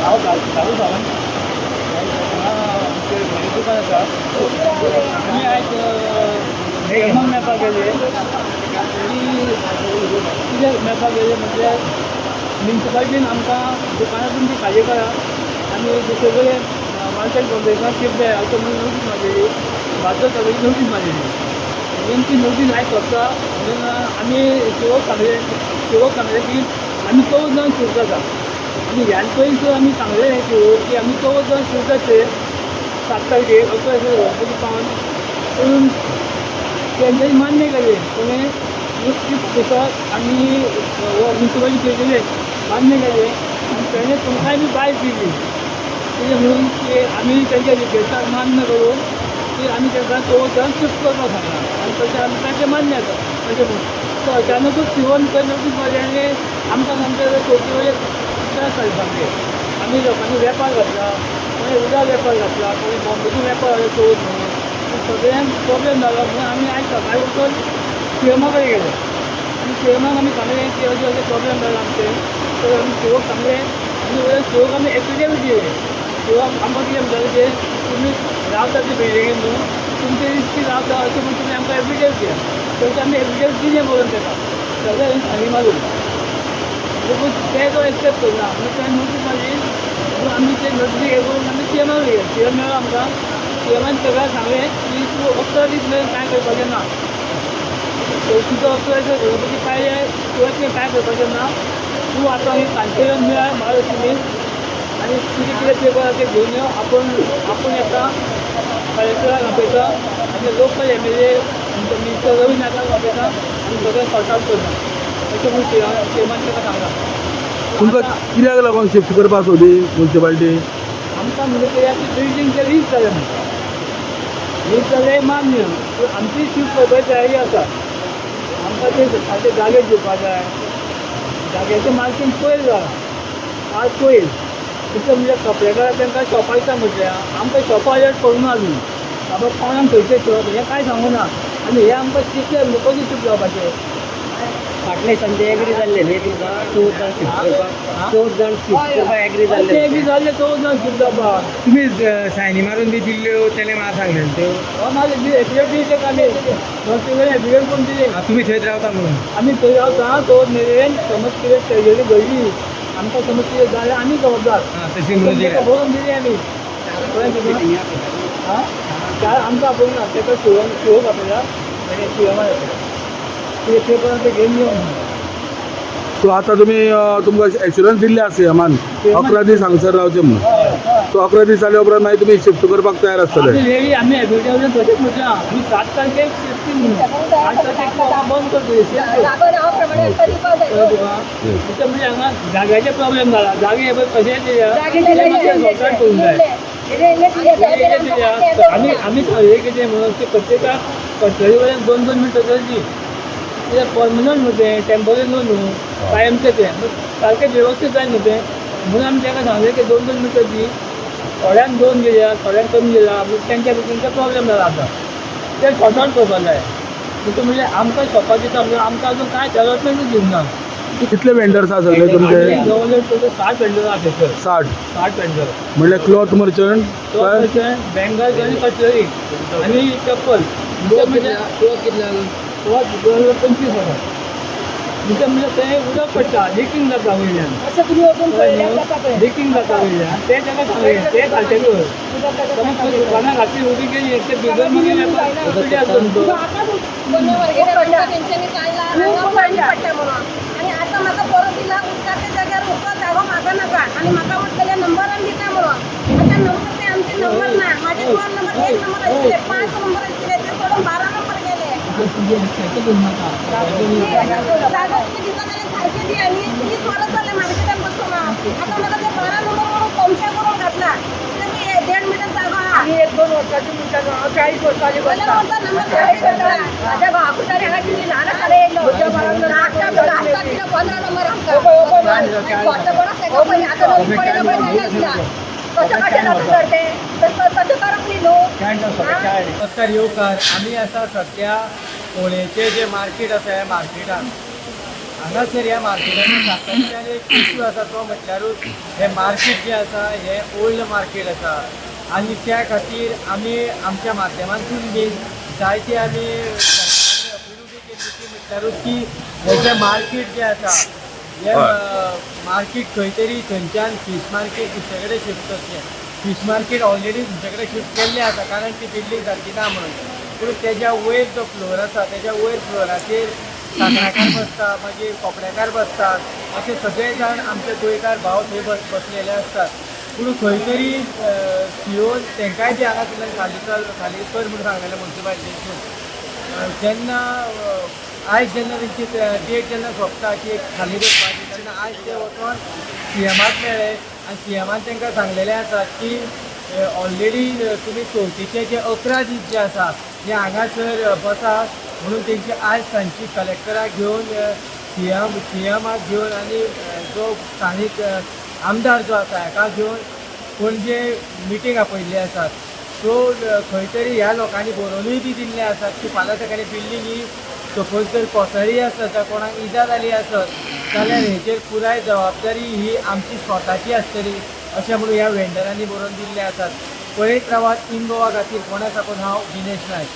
हांव चालू सावन आमचे दुकान आसा. आमी आयज हेमंत मेळपाक गेले की कितें मेळपाक गेले म्हणजे म्युनिसिपालिटीन आमकां दुकानांतून ती खाली करा आनी सगळे मार्केट कॉम्प्लेक्साक शिफ्ट जाय अशें म्हणून नोटीस मारलेली. भारतात सगळी नोटीस मारलेली. म्हणून ती नोटीस आयज सोंपता म्हणून आमी सेवक सांगले की आमी 14 जाण शिफ्ट जाता. आनी ह्यान पयलीं आमी सांगलें की आमी 14 जाण शिफ्ट जातले 7 तारखेक असो गणपती पावन. पूण तेंच्यांनी मान्य केलें कोणें शिफ्ट करतात आनी म्युनिसिपालिटी केलें मान्य केलें आनी तेणें तुमकांय बी भायर दिली. कितें म्हणून की आमी तेंच्या रिक्वेस्टाक मान्य करून की आमी तेंकां 14 जाण शिफ्ट करपाक सांगला आनी तशें आमी तांचें मान्य जाता अशें म्हणून. सो अचानकूच शिवून खंय नोटीस मारली आनी आमकां सामकें चवथी वेळेक त्रास जाले सामके. आमी लोकांनी वेपार घातला, कोणी उदक वेपार घातला, कोणी बॉम्बेचो वेपार घातला चवथ म्हणून. सगळ्यांक प्रॉब्लेम जालो म्हणून आमी आयज सकाळी उठून सीएमा कडेन गेले आनी सीएमाक आमी सांगलें की अशें अशें प्रॉब्लेम जाला आमचे. तर आमी शिवक सांगलें आनी वयल्यान शिवक आमी एफिडेवीट दिलें. शिवक आमकां कितें म्हणटाले की तुमी रावता ते बिल्डिंगेन न्हू, तुमचे इश्टी रावता अशें म्हणून तुमी आमकां एफिडेवीट दिया. तशें आमी एफिडेवीट दिलें बरोवन ताका सगळें फारीक मारून. ते जो एक्सेप्ट करना आनी तें नोटीस मारली म्हणून आमी ते नोटीस हे करून आमी सीएमाक गेले. सीएम मेळ्ळो आमकां. सीएमान सगळ्यांक सांगलें की तूं 11 दीस मेरेन कांय करपाचें ना. चवथीचो 11 गणपती पायले तुवें कांय करपाचें ना. तूं आतां ही सांजचे मेळ महालक्ष्मीन आनी कितें कितें पेपर आसा ते घेवन यो. आपूण येता कलेक्टराक आपयता आनी लोकल MLA मिनिस्टर रवी नायकाक आपयता आनी सगळें सॉर्ट आवट करता अशें म्हणून सीएमान ताका सांगलां. तुमकां कित्याक लागून शिफ्ट करपाक सोदी म्युनिसिपालिटी? आमकां म्हणजे कित्याक की बिल्डींगचे लीज जाले म्हणटा. लीज जाले मान्य पूण आमची शिफ्ट करपाची तयारी आसा. आमकां ते सारके जागे दिवपा जाय. जाग्याचें मार्कींग पयर जाला आज पयर. दुसरें म्हणजे कपडेकाराक तांकां शॉपां दिता म्हटल्यार आमकां शॉपां अलर्ट करूं ना अजून. बाबा कोणाक खंयचें शॉप हें कांय सांगूं ना आनी हें आमकां चिंतलें म्हणून कशें शिफ्ट जावपाचें. फाटले संडे एग्री जाल्ले न्ही तुमकां 14 जाण शिफ्ट करपाक 14 जाण शिफ्ट करपाक एग्री ते जाल्ले. एग्री जाल्ले 14 जाण शिफ्ट जावपाक. तुम्ही सायनी मारून बी दिल्ल्यो तेणे म्हाका सांगलें त्यो. माझे एफिडेवीट दिली तेका आमी एफिडेवीट करून दिली. तुमी थंयच रावता म्हणून. आमी थंय रावता तो मेरेन समज कितें ट्रेजरी घडली आमकां समज कितें जालें आमी जबाबदार. तशी म्हणून दिल्या. बरोवन दिली आमी. चार आमकां आपयना ना तेका शिवक आपयला आनी शिवमान आपयला. कितें पेपर ते घेवन यो म्हणून. सो आतां तुमी तुमकां एश्युरन्स दिल्ले आसा सीएमान 11 दीस हांगसर रावचें म्हणून. सो 11 दीस जाले उपरांत मागीर तुमी शिफ्ट करपाक तयार आसतले. आमी रेडी आमी एफिडेवीट तशेंच म्हटलां आमी 7 तारखेक शिफ्टींग म्हणून 7 तारखेक बंद करतली. म्हणजे हांगा जाग्याचे प्रॉब्लेम जाला. जागे हे पळय कशें दिल्या सॉर्ट करूंक जाय. आमी सांगलें कितें म्हणून की प्रत्येकाक कचेरी वयल्यान 2-2 मिनटां गर्दी. कित्याक परमनंट न्हू तें टेम्पररी न्हू कायमचें तें सारकें वेवस्थीत जाय न्हू तें म्हणून आमी ताका सांगलें की 2-2 मिनटां दी. थोड्यांक 2 दिल्या थोड्यांक कमी दिला तेंच्या भितर प्रॉब्लेम जाला आतां. ते सॉर्ट आवट करपाक जाय. दुसरें म्हणजे आमकां शॉपार दिता म्हणजे आमकां अजून कांय डेवलपमेंटूच दिवंक ना. कितले वेंडर्स आसा सगळे तुमचे? जवळ टोटल 60 वेंडर आसा थंयसर. 60 वेंडर. म्हणल्यार क्लॉथ मर्चंट बँगल्स आनी कटलरी आनी चप्पल. म्हणजे क्लॉथ 25,000. दुसरें म्हणजे थंय उदक पडटा लिकींग जाता वयल्यान. लिकींग जाता वयल्यान ते ताका सांगलें ते घालचे कर. समज दुकानां घातली उबी केली ते बिगर मागीर पिड्यार करून तो. आणि आता म्हाका परत दिला उदकाच्या जाग्यार उदकाक जागो म्हाका नाका आनी म्हाका म्हटलें नंबरान दिता म्हणून. आता नंबर ते आमचे नंबर ना. म्हाजे 2 नंबर 1 नंबर आसले 5 नंबर आसले ते सोडून 12 नंबर गेले. जागो तुम्ही दिता जाल्यार सारके दी आनी तुमी सोडत जालें मार्केटान बसून. आता म्हाका ते 12 नंबर म्हणून कमशा करून घातला. तुमी 1.5 मिटर जागो आहा. आनी 1-2 वर्साची म्हणटा 40 वर्साची बोलता नंबर माझ्या भाकुटारी हांगा किती ल्हान आसले येयलो. 15 नंबर आमकां. आता बरो तेका पयलीं आतां नवीन पडलेलो पळय तेका दिला. कशें कशें जाता तर तें तशें करप न्ही न्हू. नमस्कार येवकार. आमी आसा सध्या फोंडेचें जें मार्केट आसा ह्या मार्केटान हांगासर ह्या मार्केटान सातत्यान एक इश्यू आसा तो म्हटल्यारूच हे मार्केट जें आसा हें ओल्ड मार्केट आसा आनी त्या खातीर आमी आमच्या माध्यमांतून बी जायते आमी अपील बी केल्ली ती म्हटल्यारूच की हे जें मार्केट जें आसा हे मार्केट खंय तरी थंयच्यान फीश मार्केट दुसरे कडेन शिफ्ट करचें फीश मार्केट ऑलरेडी दुसरे कडेन शिफ्ट केल्लें आसा कारण ती बिल्डींग सारकी ना म्हणून पूण तेज्या वयर जो फ्लोर आसा तेज्या वयर फ्लोराचेर साकराकार बसता मागीर कोपड्याकार बसतात अशे सगळे जाण आमचे गोंयकार भाव थंय बसलेले असतात पूण खंय तरी सीओन तेंकाय बी हांगासरल्यान खाली कर म्हणून सांगलेलें म्युन्सिपालिटीसून जेन्ना आयज जेन्ना तेंची डेट जेन्ना सोंपता की खाली दवरपाची तेन्ना आयज ते वचोन सीएमाक मेळ्ळे आनी सीएमान तांकां सांगलेलें आसा की ऑलरेडी तुमी चवथीचे जे 11 दीस जे आसा जे हांगासर बसात म्हणून तेंची आयज सांजची कलेक्टराक घेवन सीएमाक घेवन आनी जो स्थानीक आमदार जो आसा हाका घेवन पणजे मिटींग आपयल्ली आसात सो खंय तरी ह्या लोकांनी बरोवनूय बी दिल्ले आसात की फाल्यां तेकानी बिल्डींग ही सपोज जर कोसळ्ळी आसत जावं कोणाक इजा जाली आसत जाल्यार हेचेर पुराय जबाबदारी ही आमची स्वताची आसतली अशें म्हणून ह्या वेंडरांनी बरोवन दिल्ले आसात पळयत रावात इन गोवा खातीर फोंड्या साकून हांव दिनेश नायक.